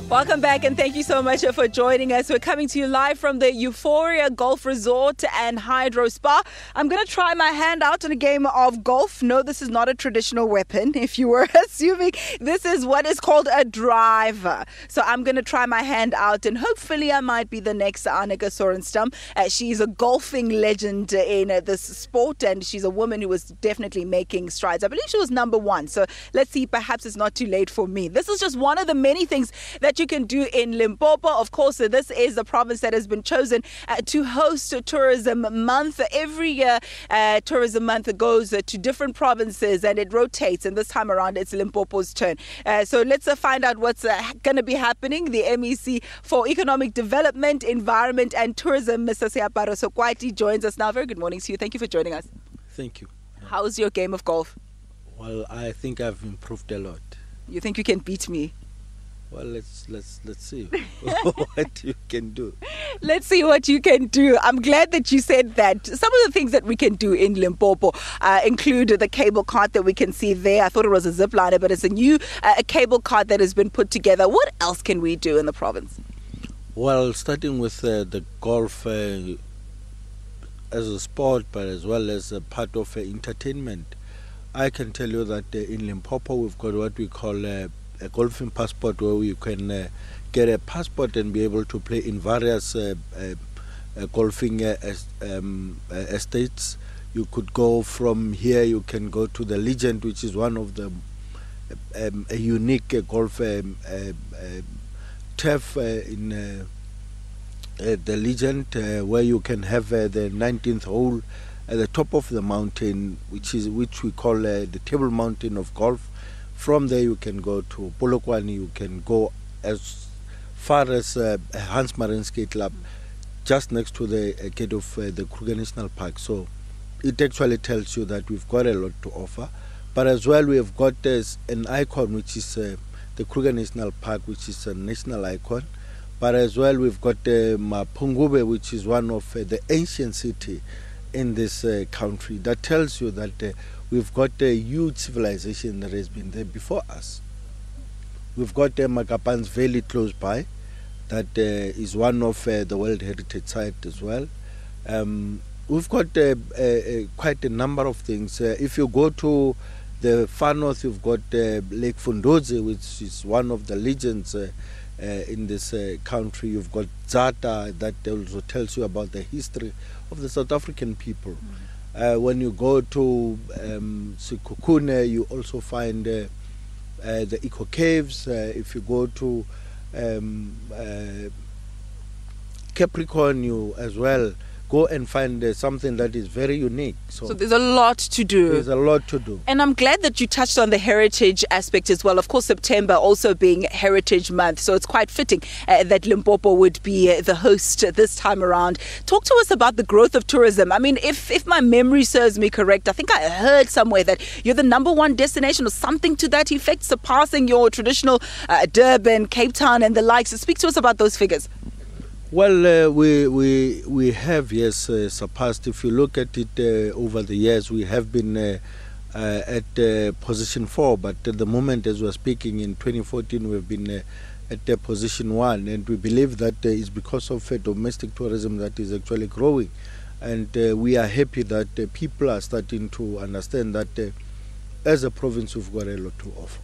Welcome back and thank you so much for joining us. We're coming to you live from the Euphoria Golf Resort and Hydro Spa. I'm going to try my hand out in a game of golf. No, this is not a traditional weapon. If you were assuming, this is what is called a driver. So I'm going to try my hand out and hopefully I might be the next Annika Sorenstam. She's a golfing legend in this sport and she's a woman who was definitely making strides. I believe she was number one. So let's see, perhaps it's not too late for me. This is just one of the many things that you can do in Limpopo. Of course, this is the province that has been chosen to host Tourism Month. Every year, Tourism Month goes to different provinces and it rotates. And this time around, it's Limpopo's turn. So let's find out what's going to be happening. The MEC for Economic Development, Environment and Tourism, Mr. Seaparo Sekoati, joins us now. Very good morning to you. Thank you for joining us. Thank you. How's your game of golf? Well, I think I've improved a lot. You think you can beat me? Well, let's see what you can do. Let's see what you can do. I'm glad that you said that. Some of the things that we can do in Limpopo include the cable cart that we can see there. I thought it was a zip liner, but it's a new cable cart that has been put together. What else can we do in the province? Well, starting with the golf as a sport, but as well as a part of entertainment, I can tell you that in Limpopo we've got what we call a golfing passport, where you can get a passport and be able to play in various golfing estates. You could go from here, you can go to the Legend, which is one of the a unique golf turf in the Legend, where you can have the 19th hole at the top of the mountain, which we call the Table Mountain of golf. From there you can go to Polokwane, you can go as far as Hans Marinsky Club, just next to the gate of the Kruger National Park. So it actually tells you that we've got a lot to offer. But as well we have got an icon, which is the Kruger National Park, which is a national icon. But as well we've got Mapungube, which is one of the ancient city in this country. That tells you that we've got a huge civilization that has been there before us. We've got Makapan's Valley close by, that is one of the World Heritage Site as well. We've got quite a number of things. If you go to the far north, you've got Lake Fundoze, which is one of the legends in this country. You've got Zata, that also tells you about the history of the South African people. When you go to Sekhukhune, you also find the Eco Caves. If you go to Capricorn, you as well go and find something that is very unique. So there's a lot to do. There's a lot to do. And I'm glad that you touched on the heritage aspect as well. Of course, September also being Heritage Month. So it's quite fitting that Limpopo would be the host this time around. Talk to us about the growth of tourism. I mean, if my memory serves me correct, I think I heard somewhere that you're the number one destination or something to that effect, surpassing your traditional Durban, Cape Town and the likes. So speak to us about those figures. Well, we have, yes, surpassed. If you look at it over the years, we have been at position 4, but at the moment as we're speaking in 2014, we've been at position 1, and we believe that it's because of domestic tourism that is actually growing, and we are happy that people are starting to understand that as a province we've got a lot to offer.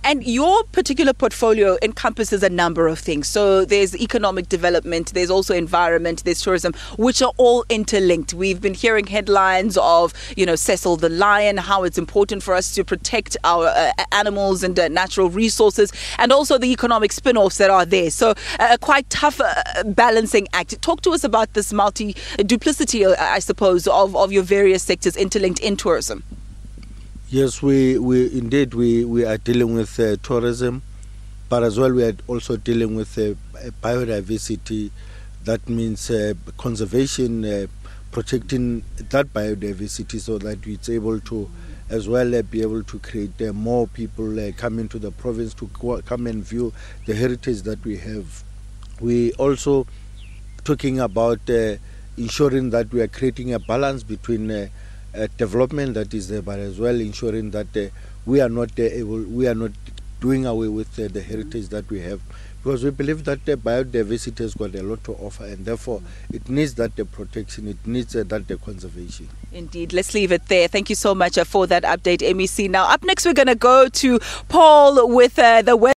And your particular portfolio encompasses a number of things. So there's economic development, there's also environment, there's tourism, which are all interlinked. We've been hearing headlines of, Cecil the lion, how it's important for us to protect our animals and natural resources, and also the economic spin-offs that are there. So a quite tough balancing act. Talk to us about this multi-duplicity, I suppose, of your various sectors interlinked in tourism. Yes, we indeed are dealing with tourism, but as well we are also dealing with biodiversity. That means conservation, protecting that biodiversity so that it's able to as well be able to create more people come into the province to come and view the heritage that we have. We also talking about ensuring that we are creating a balance between development that is there, but as well ensuring that we are not doing away with the heritage that we have, because we believe that the biodiversity has got a lot to offer, and therefore it needs that the protection, it needs that the conservation. Indeed. Let's leave it there. Thank you so much for that update, MEC. Now, up next, we're going to go to Paul with the weather.